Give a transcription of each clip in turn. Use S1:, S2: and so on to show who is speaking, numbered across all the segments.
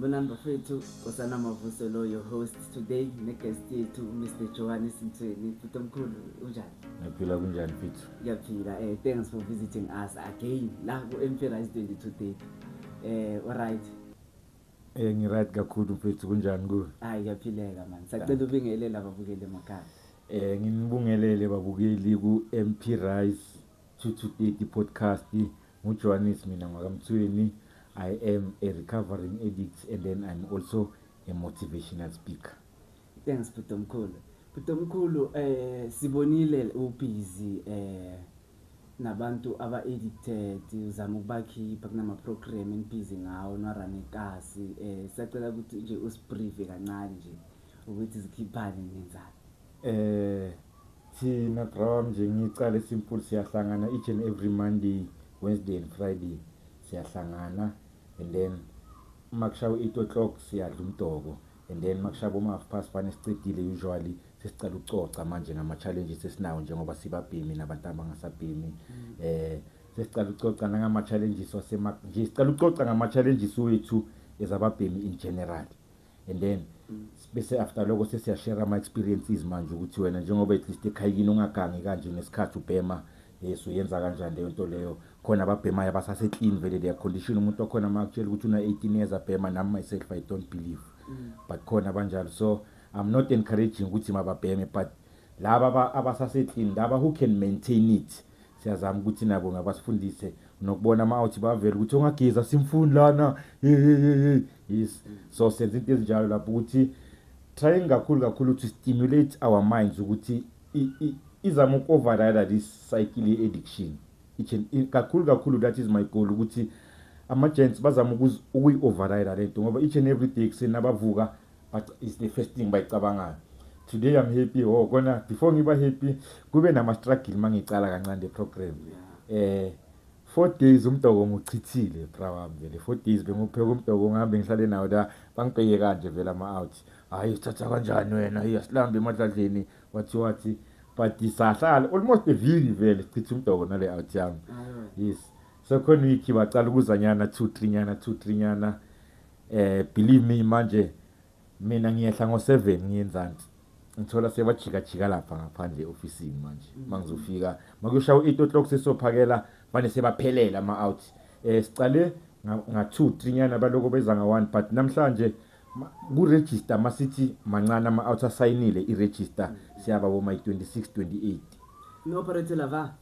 S1: Sanibonani bafethu, Nkosana Mavuselo, your host today, neguest yethu Mr. Johannes Mthweni. Mfuthu omkhulu, unjani?
S2: Naphila kunjani mfethu?
S1: Ngiyaphila. Thanks for visiting us again la ku MP Rise 22 Day. Alright.
S2: Ngiright kakhulu mfethu kunjani ku?
S1: Hayi ngiyaphileka man. Sacela ubingelele ababukeli emakhaya.
S2: Nginibungelele babukeli ku MP Rise 22 podcast. NguJohannes mina ngwakamthweni. I am a recovering addict and then I'm also a motivational speaker.
S1: Thanks Mfuthu omkhulu. Mfuthu omkhulu sibonile ubusy nabantu aba-addicted uzama ukubakhipha kunama program enibhizi ngawo norun ekasi sacela ukuthi nje usibrief kancane nje ukuthi zikhiphane nenzalo.
S2: Thina bro nje ngicala simple siyahlangana each and every Monday, Wednesday and Friday siyahlangana and then makushawo 8 o'clock siyadla umdoko and then makushawo ma-4 sicedile usually sesicala ucoca manje ngama challenges esinawo njengoba sibabhemi nabantu abangasabhemi sesicala ucoca ngama challenges nje sicala ucoca ngama challenges wethu ezababhemi in general and then bese after lokho sesiyashare ama experiences manje ukuthi wena njengoba at least ekhayini ungagangi kanje nesikhathi ubhema yeso yenza kanjani leyo nto leyo khona ababhema abasase clean vele their condition umuntu okhona makutshela ukuthi una 18 years abhema nami myself I don't believe but khona abanjalo so I'm not encouraging ukuthi mababheme but laba abasase clean laba who can maintain it siyazama ukuthi nabo ngabasifundise nokubona ama-out bavela ukuthi ungageza simfundi lana yes so senze into ezinjalo lapho ukuthi trying kakhulu to stimulate our minds ukuthi izama uku-override this cycle ye-addiction kakhulu that is my goal ukuthi ama-gents bazama ukuyi-override lento ngoba each and every day kuseni abavuka but is the first thing bayicabangayo. Today I'm happy kona before ngiba happy kube nama-struggle mangicala kancane le-program 4 days umdoko nguchithile bra wami vele 4 days bengipheka umdoko ngihambe ngihlale nawo la bangibheke kanje vele ama-out hayi uthatha kanjani wena yasilambe emadladleni wathi but isahlala almost a viki vele sichitha umdoko nale out yami yes so khona wiki bacala ukuzanyana 2-3 nyana believe me manje mina ngiyehla ngo7 ngiyenzansi ngithola sebajika lapha ngaphandle officeini manje mangizofika makushawo 8 o'clock sesophakela bane sebaphelela ama-out sicale nga2-3 nyana baloko beza nga1 but namhlanje ku-register masithi mancane ama-out asayinile i-register siyaba boma 26-28
S1: no-operator lava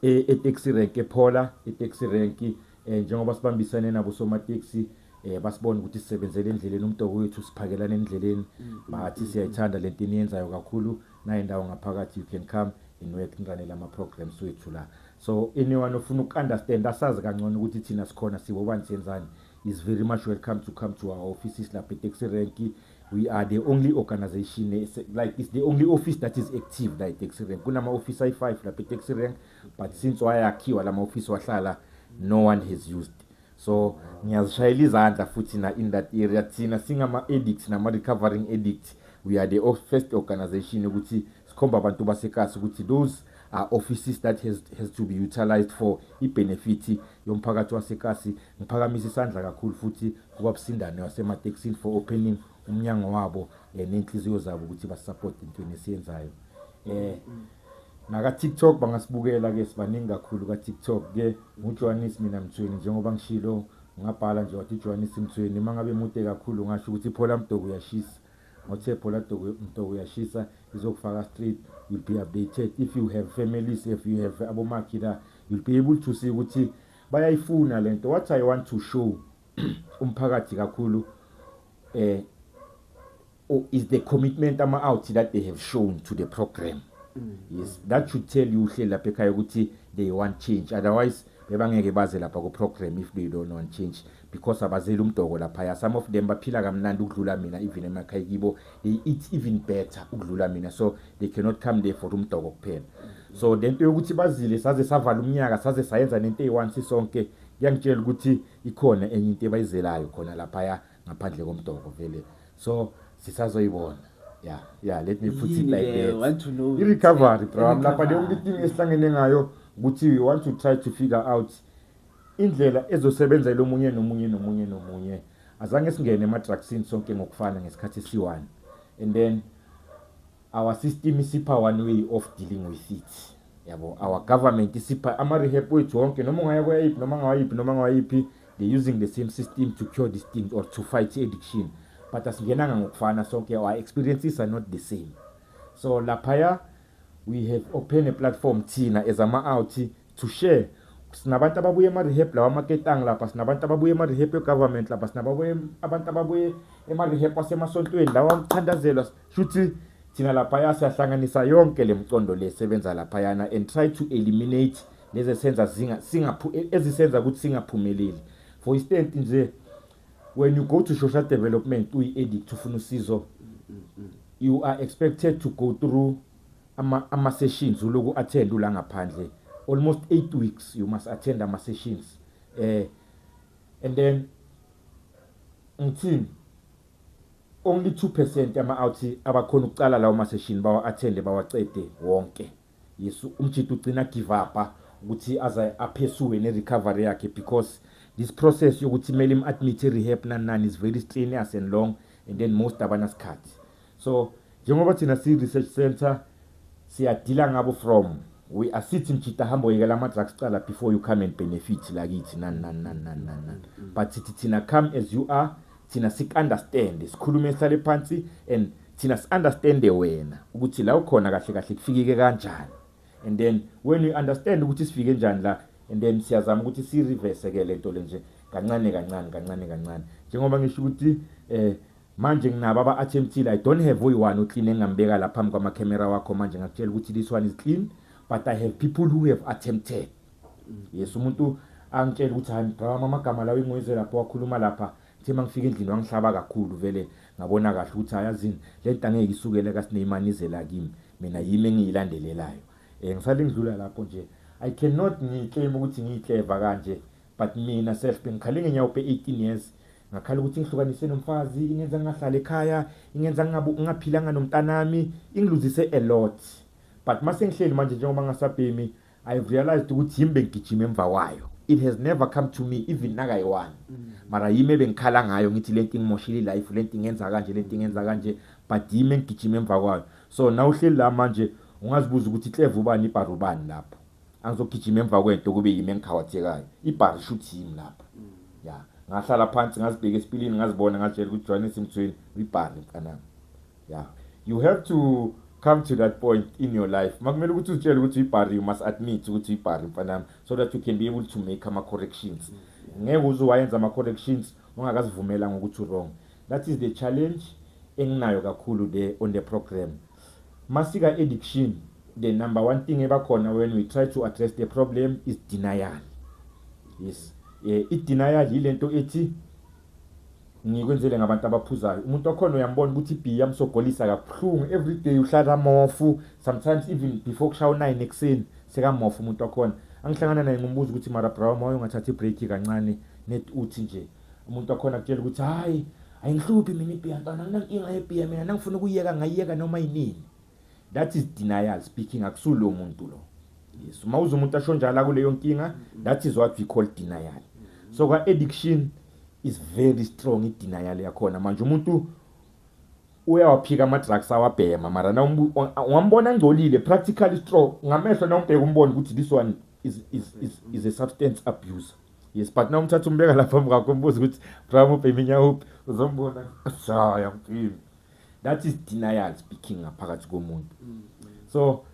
S2: e-taxi rank ephola e-taxi rank njengoba sibambisane nabo somateksi basibona ukuthi sisebenzele endleleni umdoko wethu siphakelana endleleni bathi siyayithanda lento eniyenzayo kakhulu nayo indawo ngaphakathi you can come and work ngiranela ama-programs wethu la so anyone ofuna uku-understand asazi kangcono ukuthi thina sikhona sibobani siyenzani is very much welcome to come to our offices lapha e-taxi rank. We are the only organization like it's the only office that is active la e-taxi rank kunama office i5 lapha e-taxi rank but since wayakhiwa lama office wahlala no one has used so ngiyazishayela izandla futhi na in that area thina singama addicts nama recovering addicts we are the first organization ukuthi sikhomba abantu basekasi ukuthi those are offices that has to be utilized for i-benefit yomphakathi wasekasi. Ngiphakamisa isandla kakhulu futhi kubabusindane wasemateksini for opening umnyango wabo nenhliziyo zabo ukuthi basupport into nesiyenzayo. Naka TikTok bangasibukela ke sibaningi kakhulu ka TikTok ke nguJohannes mina Mthweni njengoba ngishilo ngabhala nje wathi Johannes Mthweni mangabe mude kakhulu ngasho ukuthi phola mdoko uyashisa ngothe phola mdoko uyashisa izokufaka straight you'll be updated if you have families if you have abomakila you'll be able to see ukuthi bayayifuna lento what I want to show umphakathi kakhulu is the commitment out that they have shown to the program. Yes, that should tell you lapha ekhaya ukuthi they want change otherwise bebangeke baze lapha ku program if they don't want change because abazela umdoko lapha some of them baphila kamnandi ukudlula mina even emakhaya kibo they eat even better ukudlula mina so they cannot come there for umdoko kuphela so lento yokuthi bazile saze savala umnyaka saze sayenza nento eyi1 sisonke kuyangitshela ukuthi ikhona enye into ebayizelayo khona lapha ngaphandle komdoko vele so sisazoyibona. Yeah, let me put it like that.
S1: Want to know
S2: I-recovery bro lapha the only thing esihlangene ngayo ukuthi we want to try to figure out indlela ezosebenzela omunye nomunye azange singene ema-drugsini sonke ngokufana ngesikhathi esi-1 and then our system isipha one way of dealing with it yabo. Our government isipha ama-rehab wethu wonke noma ungaya kwayiphi noma ngawayiphi, they're using the same system to cure these things or to fight addiction, but asingenanga ngokufana sonke, our experiences are not the same. So laphaya we have opened a platform thina as ama-out to share. Sinabantu ababuye ema-rehab lawa maketang lapha, sinabantu ababuye ema-rehab ye-government lapha, sinababuye abantu ababuye ema-rehab wasemasontweni lawa mthandazelwa. Shuthi thina laphaya siyahlanganisa yonke le mcondo le sebenza laphayana and try to eliminate lezi senza ezisenza ukuthi singaphumeleli. For instance nje, when you go to social development uyi-addict ufuna usizo, you are expected to go through ama-sessions uloku attend ula ngaphandle. Almost 8 weeks you must attend ama-sessions. And then only 2% ama-out abakhona ukucala lawo ma-session bawa-attende bawacede wonke. Yes, umjito ugcina give up ukuthi aza aphesue ne-recovery yakhe, because this process yokuthi kumele im-admit rehab nani is very strenuous and long, and then most abanasikhathi. So njengoba thina si-research center siyadila ngabo from we are sitting chita hambo yekela ama-drugs cala before you come and benefit lakithi nan. But thina come as you are, thina sik-understand, sikhulume sale phansi and thina si-understande wena ukuthi la ukhona kahle kahle kufikike kanjani, and then when we understand ukuthi sifike njani la, and then siyazama ukuthi si-reverse ke lento lenje kancane. Njengoba ngisho ukuthi manje nginabo aba-attemptile, I don't have one uclean engambeka la phambi kwama-camera wakho manje ngakutshela ukuthi this one is clean, but I have people who have attempted. Yes, umuntu angitshela ukuthi hayi bra amagama lawo ingweze lapho wakhuluma lapha, thema ngifika endlini wangihlaba kakhulu vele ngabona kahle ukuthi ayazini lento angeke isukele kaSineyimanizela kimi, mina yimi engiyilandelelayo. Ngisale ngidlula lapho nje, I cannot ngiclaim ukuthi ngiclever kanje, but mina self bengikhale ngenyawo pe 18 years, ngakhala ukuthi ngihlukanise nomfazi, ingenza ngahlala ekhaya, ingenza ngaphilanga nomntanami, ingiluzise a lot. But mase ngihleli manje njengoba ngasabhemi, I've realized ukuthi yimi bengigijima emva kwayo. It has never come to me even nakayi-1. Mara yimi bengikhala ngayo ngithi lento ngimoshile life, lento ngenza kanje, but yimi ngigijima emva kwayo. So now uhleli la manje ungazibuza ukuthi clever ubani ibharu ubani lapho. Angizogijima emva kwento kube yimi engikhawathekayo. Ibharu shoot yimi lapho. Yeah. Ngahlala phansi ngazibheka esipilini ngazibona ngajela ukuthi Johannes Mthweni ibharu mfana. Yeah. You have to come to that point in your life. Makumele ukuthi utshele ukuthi ibharu, you must admit ukuthi ibharu mfana, so that you can be able to make ama-corrections. Ngeke uzowayenza ama-corrections ungakazivumela ngokuthi wrong. That is the challenge enginayo kakhulu there on the program. Masika addiction, the number one thing ebakhona when we try to address the problem is denial. Yes. I-denial yilento ethi ngikwenzele ngabantu abaphuzayo. Umuntu okhona uyambona ukuthi ibhiya yamsogolisa kabuhlungu, every day uhlala mofu, sometimes even before kushawa 9 ekseni sekamofu umuntu okhona. Angihlangana naye ngumbuzo ukuthi mara bra moyo ngathatha ibreak kancane net uthi nje umuntu okhona kutshela ukuthi hayi ayingihluphi mina ibhiya ntana nanginkinga yebhiya mina nangifuna ukuyeka ngayiyeka noma yinini. That is denial speaking, akusulo umuntu lo. Yes, mawuza umuntu asho njalo kuleyo nkinga, that is what we call denial. So ka addiction is very strong i-denial yakhona. Manje umuntu uyawaphika ama-drugs awabhema, mara na ungambona ngcolile practically strong ngamehlo na umbheka umbona ukuthi this one is a substance abuser. Yes, but na umthatha umbeka lapha ngakho umbuza ukuthi bra ubhema inyawuphi uzombona shaya mfini. That is denial speaking ngaphakathi komuntu. So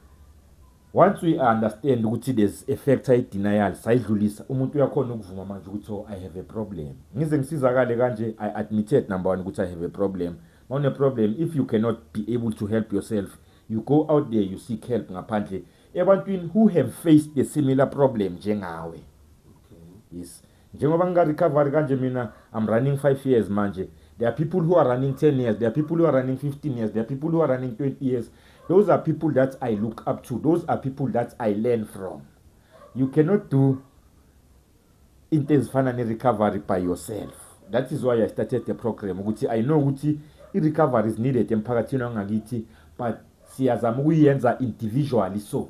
S2: once we understand ukuthi there's a factor i-denial, sayidlulisa umuntu uyakhona ukuvuma manje ukuthi I have a problem. Ngize ngisizakale kanje, I admitted number 1 ukuthi I have a problem. On a problem, if you cannot be able to help yourself, you go out there, you seek help ngaphandle ebantwini who have faced the similar problem njengawe. Yes. Njengoba ngika-recovery kanje mina, I'm running 5 years manje. There are people who are running 10 years, there are people who are running 15 years, there are people who are running 20 years. Those are people that I look up to. Those are people that I learn from. You cannot do intense financial recovery by yourself. That is why I started the program. I know ukuthi i-recovery is needed emphakathini wangakithi, but siyazama ukuyenza individually. So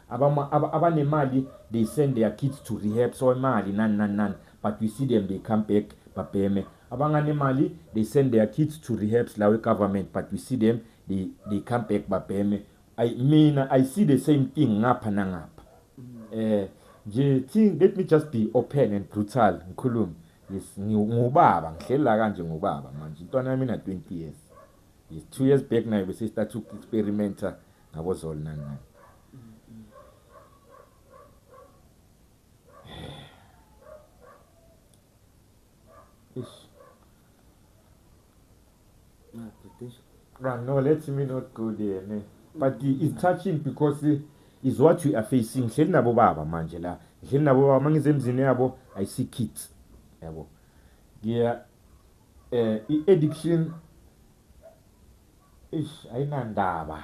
S2: abanemali, they send their kids to rehab, so imali nan, but we see them, they come back babheme. abanganemali they send their kids to rehabs lawe government, but we see them they come back babheme. I see the same thing ngapha nangapha. Nje thing, let me just be open and brutal ngikhuluma. Yes, ngubaba ngihlela kanje ngubaba manje. Intwana yami na 20 years. Yes, 2 years back now bese start to experimenta ngabo zolo nani. No, let me not go there, ne. But it's touching because it's what we are facing. Ngihleli nabo baba manje la. Ngihleli nabo baba mangize emzini yabo, I see kids. Yabo. Yeah, addiction ayinandaba.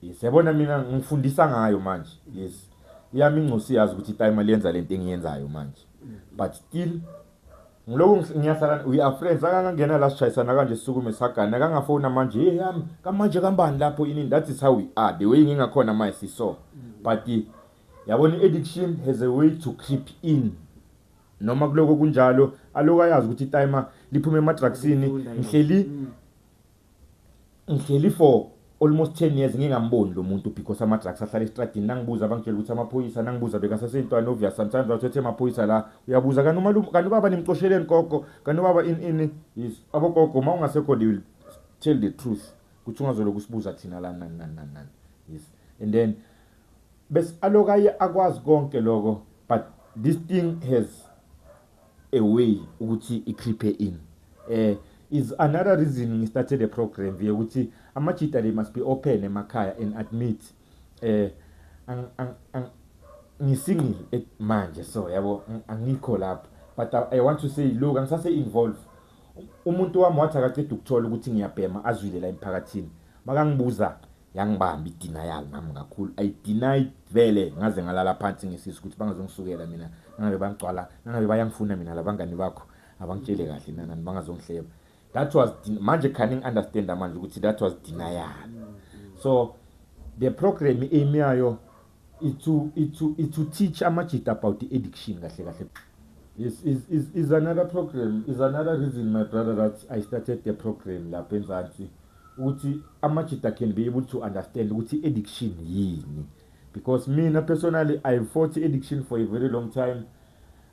S2: Yes, yabona mina ngifundisa ngayo manje. Yes. Yami ngcosi yazi ukuthi time aliyenza lento engiyenzayo manje. But still ngiloko ngiyasala we are friends akangena la sichayisana kanje sisukume sagana akangafona manje hey yami kamanje kambani lapho ini. That is how we are, the way ngingakhona manje siso. But yabona addiction has a way to creep in. Noma kuloko kunjalo aloka yazi ukuthi time liphuma emadragsini ngihleli for almost 10 years ngingamboni lo muntu because ama-drugs ahlala estradini. Nangibuza bangitshela ukuthi amaphoyisa, nangibuza bekasasentwana obvious sometimes awuthethe amaphoyisa la uyabuza kanti ubaba nimxosheleni gogo, kanti ubaba ini. Yes, abogogo ma ungasekho they will tell the truth ukuthi ungazoloku usibuza thina la nani. Yes, and then bes aloka akwazi konke lokho, but this thing has a way ukuthi ikhiphe in. Is another reason we started the program via ukuthi amachita they must be open emakhaya and admit ngisingle manje, so yabo angikho lapho, but I want to say look angisase involve umuntu wami wathi akaqeda ukuthola ukuthi ngiyabhema azwile la emphakathini makangibuza yangibamba idenial nami kakhulu. I denied vele ngaze ngalala phansi ngesizwe ukuthi bangazongisukela mina, nangabe bangcwala, nangabe bayangifuna mina labangani bakho abangitshele kahle nani bangazongihleba. That was manje canning understand manje ukuthi that was denial. So the program aim yayo is to teach amachita about the addiction kahle kahle. Is another program, is another reason my brother that I started the program la Penzansi ukuthi amachita can be able to understand ukuthi addiction yini, because me personally I fought addiction for a very long time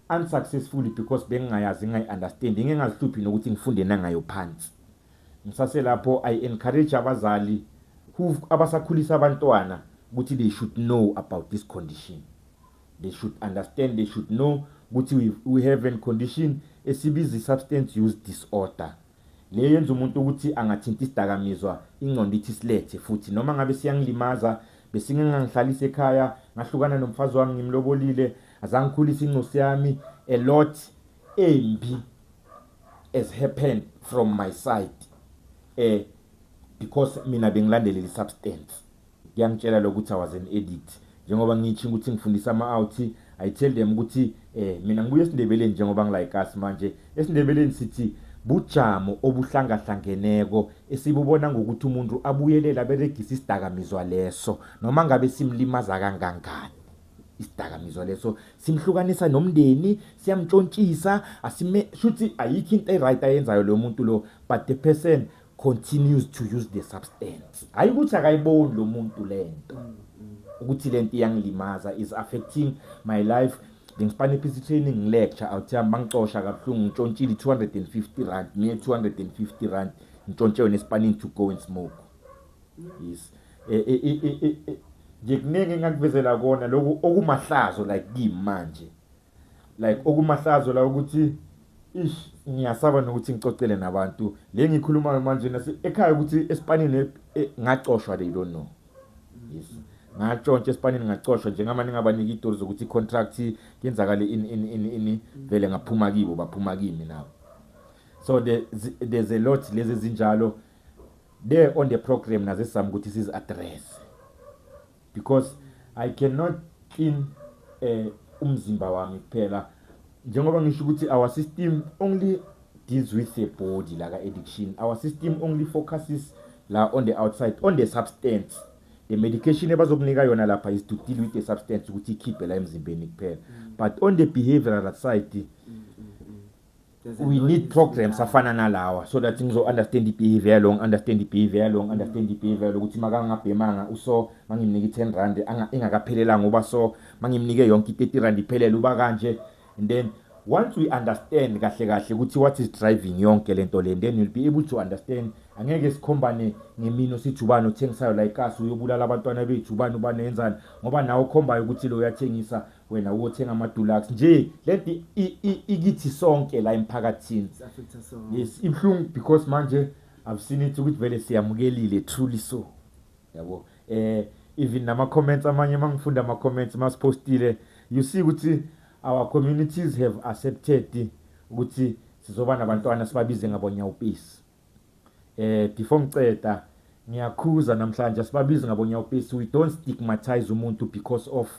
S2: unsuccessfully because bengayazi understand ngingazihluphi nokuthi ngifunde nangayo phansi. Ngisase lapho I encourage abazali who abasakhulisa abantwana ukuthi they should know about this condition, they should understand, they should know ukuthi we have a condition esibiza substance use disorder. Le yenza umuntu ukuthi angathinta isidakamizwa ingqondo ithi silethe futhi noma ngabe siyangilimaza bese ngingangihlalisa ekhaya ngahlukana nomfazi wami ngimlobolile azangikhulisa incosi yami, a lot embi has happened from my side because mina bengilandelela substance. Ngiyangitshela lokuthi I was an addict. Njengoba ngithi ukuthi ngifundisa ama-out, I tell them ukuthi mina ngibuye esindebeleni njengoba ngilike manje. Esindebeleni sithi bujamo obuhlangahlangeneko esibubona ngokuthi umuntu abuyelela beregisa isidakamizwa leso noma ngabe simlimaza kangangani. Isidakamizwa leso simhlukanisa nomndeni, siyamtshontshisa, shuthi ayikho into right ayenzayo lo muntu lo, but the person continues to use the substance. Hayi ukuthi akayiboni lo muntu lento ukuthi lento iyangilimaza, is affecting my life. Ngispane PC training lecture awuthi bangicosha kabuhlungu ngitshontshile 250 rand, me 250 rand ngitshontshe wena espanini to go and smoke. Yes, nje kunenge ngakuvezela kona lokho okumahlazo like kimi manje, like okumahlazo la ukuthi ngiyasaba nokuthi ngicocele nabantu le ngikhuluma manje ekhaya ukuthi espanini ngacoshwa, they don't know. Yes, ngatshontshe espanini ngacoshwa njengamani ngabanika itori zokuthi contract yenzakale in vele ngaphuma kibo baphuma kimi nawo. So there's a lot lezi zinjalo there on the program naze sami ukuthi siz address, because I cannot clean umzimba wami kuphela njengoba ngisho ukuthi our system only deals with the body like addiction. Our system only focuses la on the outside, on the substance. The medication ebazokunika yona lapha is to deal with the substance ukuthi ikhiphe la emzimbeni kuphela, but on the behavioral side we need programs afana nalawa so that ngizo understand ibehavior understand ibehavior ukuthi makangabhemanga uso mangimnika 10 rand engakaphelelanga ngoba so mangimnike yonke 30 rand iphelele uba kanje. And then once we understand kahle ukuthi what is driving yonke lento le, then you'll be able to understand. Angeke sikhombane ngemino sithi ubani othengisayo la ikasi uyobulala abantwana bethu ubani ubanenzani ngoba nawe ukhombayo ukuthi lo uyathengisa wena uyothenga ama deluxe nje lento ikithi sonke la emphakathini. Yes, ibhlungu because manje I've seen it ukuthi vele siyamukelile truly so yabo. Even nama comments amanye mangifunda ama comments masipostile you see ukuthi our communities have accepted ukuthi sizoba nabantwana sibabize ngabonyawupisi. Before ngiceda ngiyakhuza namhlanje sibabize ngabonyawupisi. We don't stigmatize umuntu because of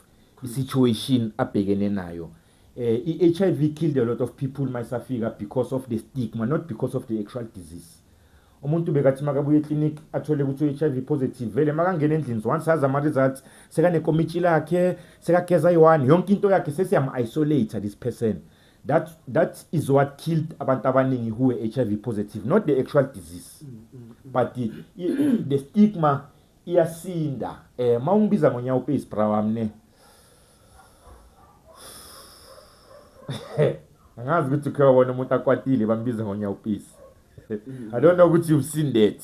S2: the situation abhekene nayo. HIV killed a lot of people mayisafika because of the stigma, not because of the actual disease. Umuntu bekathi makabuye clinic athole ukuthi HIV positive vele makangena endlini once aza ama results sekane komiti lakhe sekageza i1 yonke into yakhe sesiyam isolate this person. That is what killed abantu abaningi who were HIV positive, not the actual disease. But the stigma iyasinda. Mawungibiza ngonyawupisi brawamne. Angazi ukuthi kwabona umuntu akwatile bambiza ngonyawupisi. I don't know ukuthi you've seen that.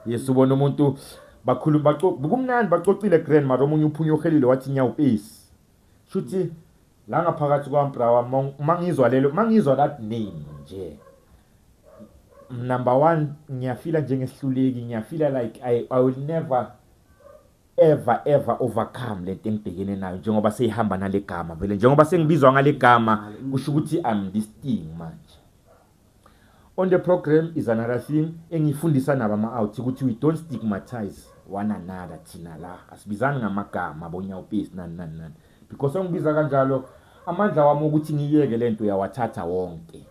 S2: Yes, ubona umuntu bakhuluma kumnandi bacocile grand mara omunye uphunya uhelile wathi nyawupisi. Shuthi la ngaphakathi kwaMbrawa mangizwa that name nje number 1 ngiyafila njengesihluleki ngiyafila like I will never ever overcome lento engibhekene nayo njengoba seyihamba nale gama vele njengoba sengibizwa ngale gama kusho ukuthi I'm this thing manje. On the program is another thing engifundisa nabama out ukuthi we don't stigmatize one another thina la asibizani ngamagama abonyawupisi nani because ongibiza kanjalo amandla wami ukuthi ngiyeke lento uyawathatha wonke.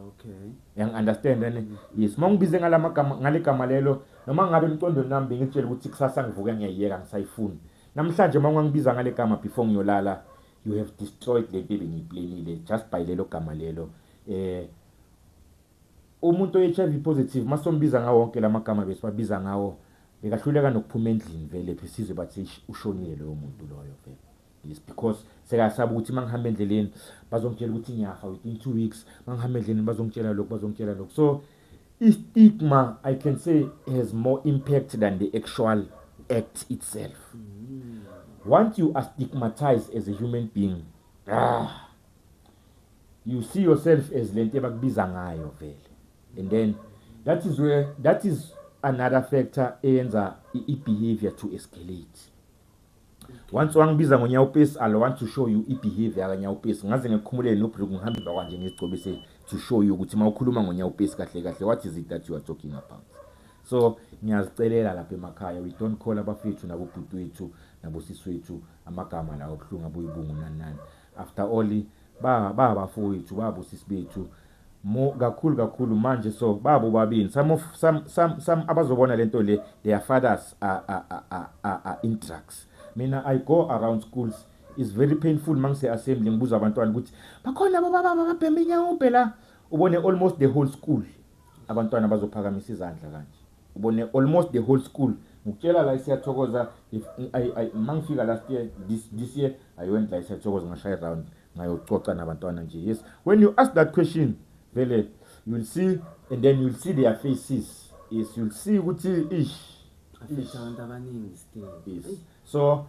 S1: Okay.
S2: Yang understand and yes mangibize ngale gama lelo noma ngabe emqondweni nami ngitshela ukuthi kusasa ngivuka ngiyayeka ngisayifuni. Namhlanje mangibiza ngale gama before ngiyolala you have destroyed le baby ngiplanile just by lelo gama lelo. Umuntu HIV positive masombiza ngawo wonke lamagama besibabiza ngawo bekahluleka nokuphuma endlini vele phesizwe bathi ushonile lo muntu loyo vele. Yes, because sekasaba ukuthi mangihamba endleleni bazongitshela ukuthi ngiyafa within 2 weeks mangihamba endleleni bazongitshela lokho. So stigma I can say has more impact than the actual act itself. Once you are stigmatized as a human being you see yourself as lento abakubiza ngayo vele. And then that is another factor eyenza behavior to escalate. Once wangibiza ngonyawupisi I want to show you behavior kanyawupisi ngaze ngikhumulele nobhlungu ngihambe bakanje ngizigcobese to show you ukuthi mawukhuluma ngonyawupisi kahle what is it that you are talking about. So ngiyazicelela lapha emakhaya we don't call abafethu nabobhuti wethu nabosiswethu amagama la obhlungu abuyibungu nani. After all bafowethu babosisi bethu mo kakhulu manje so babo babini some abazobona lento le their fathers are in drugs. Mina I go around schools it's very painful mangise assembly ngibuza abantwana ukuthi bakhona baba babhembe inyawupe la ubone almost the whole school abantwana bazophakamisa izandla kanje ubone almost the whole school ngikutshela la siyathokoza if I mangifika last year this year I went la siyathokoza ngashaya round ngayococa nabantwana nje. Yes, when you ask that question vele you'll see and then you'll see their faces. Yes, you'll see ukuthi
S1: abantu abaningi still.
S2: Yes. So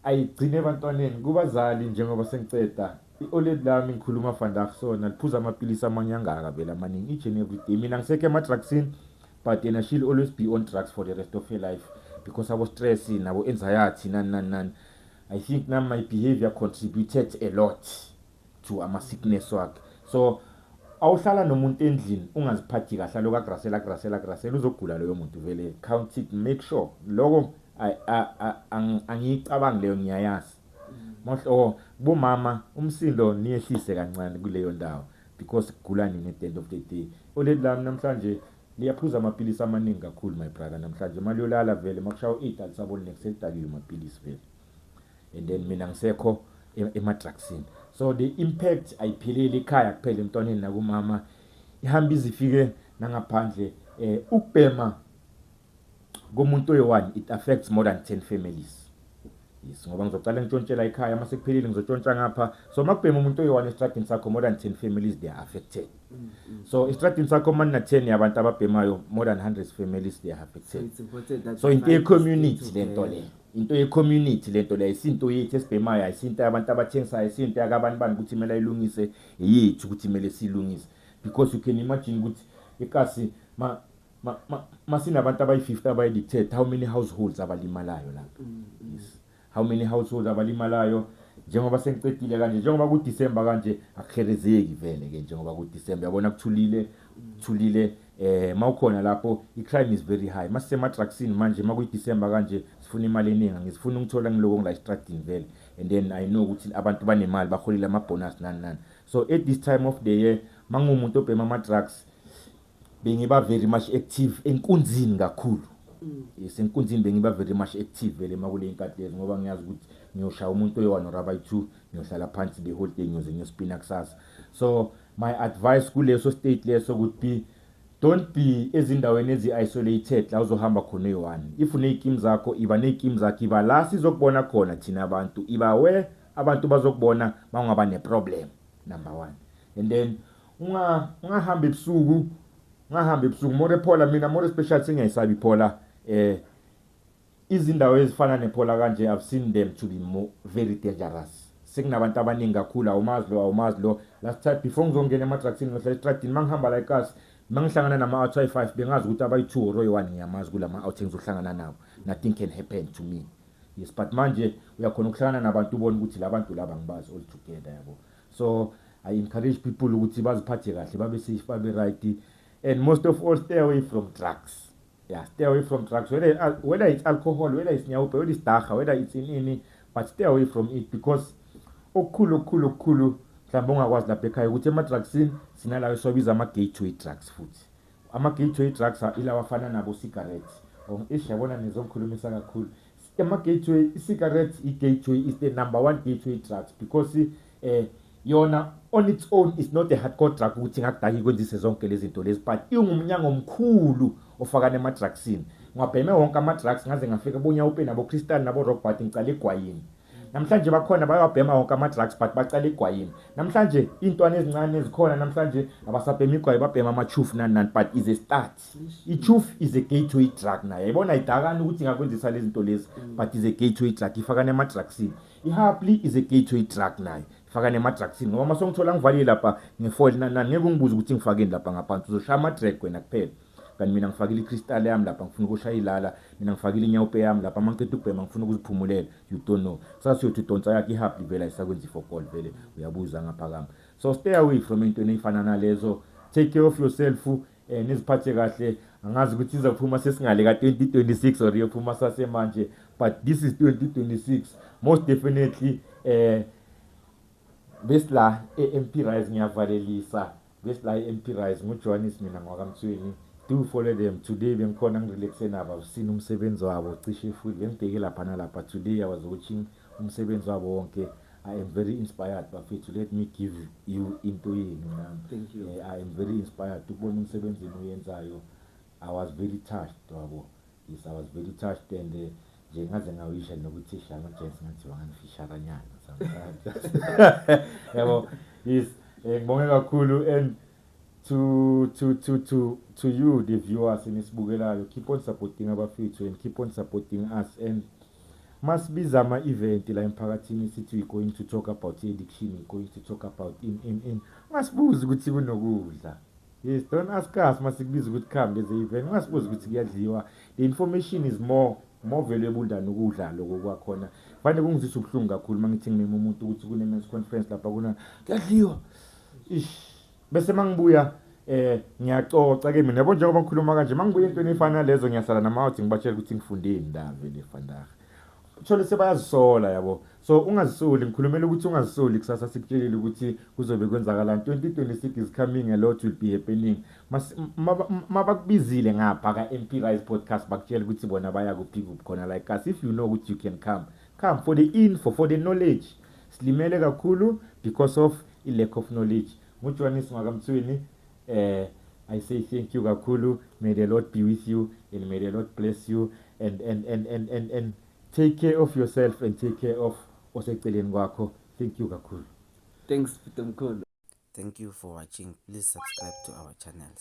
S2: ayigcine abantwaneni kubazali njengoba sengiceda ioled lami ngikhuluma vandag sona liphuza amapilisi amanyangaka vele amaningi each and every day. Mina ngiseke ama drugsini but yena she'll always be on drugs for the rest of her life because I was stressing nabo anxiety nani. I think now my behavior contributed a lot to ama sickness wakhe. So awuhlala nomuntu endlini ungaziphathi kahle lokagrasela uzogula loyo muntu vele count it make sure lokho angicabangi leyo ngiyayazi mohlo bomama umsindo niyehlise kancane kuleyo ndawo because kugula nini at the end of the day. Olelami namhlanje liyaphuza amapilisi amaningi kakhulu my brother namhlanje mali yolala vele makushawo 8 alisaboni next edakile amapilisi vele and then mina ngisekho ema drugsini. So the impact ayipheleli ekhaya kuphela emntwaneni nakumama, ihamba izifike nangaphandle. Ukubhema komuntu oyi-1 it affects more than 10 families. Yes, ngoba ngizocala ngitshontshela ekhaya mase kuphelile ngizotshontsha ngapha. So makubhema umuntu oyi-1 estradini sakho, more than 10 families they are affected. So estradini sakho manje 10 yabantu ababhemayo, more than 100 families they are affected.
S1: So it's important that
S2: So into ye-community lento le. Into ye-community lento le isinto yethu esibhemayo, ayisinto yabantu abathengisayo, isinto yakabani bani ukuthi kumele ayilungise, yethu ukuthi kumele silungise. Because you can imagine ukuthi ikasi masinabantu abayi-50 abayi-dictate, how many households abalimalayo lapha? Yes. How many households abalimalayo? Njengoba sengicedile kanje, njengoba kuDisemba kanje akuherezeki vele ke, njengoba kuDisemba yabona kuthulile mawukhona lapho i-crime is very high. Masema-drugsini manje makuyiDisemba kanje sifuna imali eningi, ngisifuna ngithola ngiloko ngila estradini vele, and then I know ukuthi abantu banemali baholile ama-bonus nani. So at this time of the year mangumuntu obhema ama-drugs bengiba very much active enkunzini kakhulu. Yes, enkunzini bengiba very much active vele makule inkathi lezi, ngoba ngiyazi ukuthi ngiyoshaya umuntu oyi-1 or abayi-2, ngiyohlala phansi the whole day ngiyospina kusasa. So my advice kuleso state leso would be, don't be ezindaweni ezi-isolated la uzohamba khona oyi-1. If uney'kim zakho, iba ney'kim zakho, iba la sizokubona khona thina abantu, iba where abantu bazokubona mawungaba ne-problem, number 1. And then ungahamba ebusuku, more ephola, mina more special singayisabi iphola. Izindawo ezifana nephola kanje, I've seen them to be very dangerous. Sekunabantu abaningi kakhulu, awumazi lo. Last time before ngizongena ema-drugsini ngihlala estradini, mangihlangana like us, mangihlangana nama-out 5 bengazi ukuthi abayi-2 or oyi-1 ngiyamazi kulama-out engizohlangana nabo. Nothing can happen to me. Yes, but manje uyakhona ukuhlangana nabantu ubone ukuthi labantu laba ngibazi all together yabo. So I encourage people ukuthi baziphathe kahle, babe safe, babe right, and most of all stay away from drugs. Yeah, stay away from drugs, whether it's alcohol, whether it's nyawupe, whether it's daga, whether it's in but stay away from it, because okukhulu mhlawumbe ungakwazi lapha ekhaya ukuthi ema-drugsini sinalawo esiwabiza ama-gateway drugs futhi. Ama-gateway drugs ilawa afana nabo cigarettes. Yabona nizongikhulumisa kakhulu. Ama-gateway, i-cigarette, i-gateway is the number 1 gateway drugs, because yona on its own is not a hardcore drug ukuthi ngakudaki kwenzise zonke lezi zinto lezi, but ingumnyango omkhulu ofakana ema-drugsini. Ngwabheme wonke ama-drugs ngaze ngafika boNyawupe nabo Crystal nabo Rockbart ngicala egwayini. Namhlanje bakhona bayabhema wonke ama-drugs but bacala egwayini. Namhlanje intwana ezincane ezikhona namhlanje abasabhema igwayi, babhema ama-chufu nani, but is a start. I-chufu is a gateway drug nayo. Yayibona ayidakani ukuthi ngakwenzisa lezi zinto lezi, but is a gateway drug, ifakana ema-drugsini. I-Happy is a gateway drug nayo, ifakana ema-drugsini. Ngoba masongithola ngivalile lapha nge-foil nani, ngeke ungibuze ukuthi ngifakeni lapha ngaphansi, uzoshaya ama-drag wena kuphela. Kanti mina ngifakile i-crystal yami lapha, ngifuna ukushaya ilala, mina ngifakile inyawupe yami lapha, mangiceda ukubhema ngifuna ukuziphumulela, you don't know. Sasa uyothi udonsa yakhe i-Happy vele ayisakwenzi i-4call vele, uyabuza ngaphakama. So stay away from intweni ey'fana nalezo, take care of yourself, niziphathe kahle. Angazi ukuthi izophuma sesingale ka-2026 or iyophuma sasemanje, but this is 2026 most definitely. Besla MP Rise ngiyavalelisa, besla MP Rise nguJohannes mina ngwakamthweni. Do follow them. Today bengikhona ngirelaxe nabo, usina umsebenzi wabo cishe futhi bengibheke lapha nalapha. Today I was watching umsebenzi wabo wonke. I am very inspired bafethu, let me give you into yenu nami.
S1: Thank you.
S2: I am very inspired ukubona umsebenzi oyenzayo. I was very touched wabo. Yes, I was very touched, and nje ngaze ngawisha nokuthi shama James ngathi wanganifisharanyana sometimes. Yabo, yes, ngibonge kakhulu, and to you the viewers enisibukelayo, keep on supporting abafethu and keep on supporting us, and masibiza ama-event la emphakathini sithi we going to talk about addiction, we going to talk about in masibuze ukuthi kunokudla. Yes, don't ask us masikubiza ukuthi come there's an event, masibuze ukuthi kuyadliwa. The information is more valuable than ukudla lokho kwakhona. Fanele kungizisa ubuhlungu kakhulu mangithi ngimema umuntu ukuthi kune-men's conference lapha kuna kuyadliwa. Bese mangibuya ngiyacoca ke mina yabo, njengoba ngikhuluma kanje mangibuya entweni efana lezo ngiyasala nama-out ngibatshela ukuthi ngifundeni la vele fandaga. Uthole sebayazisola yabo. So ungazisoli, ngikhulumela ukuthi ungazisoli kusasa sikutshelile ukuthi kuzobe kwenzakalani. 2026 is coming, a lot will be happening. Mabakubizile ngapha ka-MP Rise podcast bakutshela ukuthi bona baya kuphi khona like us. If you know ukuthi you can come for the info, for the knowledge. silimele kakhulu because of i-lack of knowledge. Mujohannes Makamtsweni, I say thank you kakhulu. May the Lord be with you and may the Lord bless you and take care of yourself and take care of oseceleni kwakho. Thank you kakhulu.
S1: Thanks Putomkulu. Thank you for watching. Please subscribe to our channels.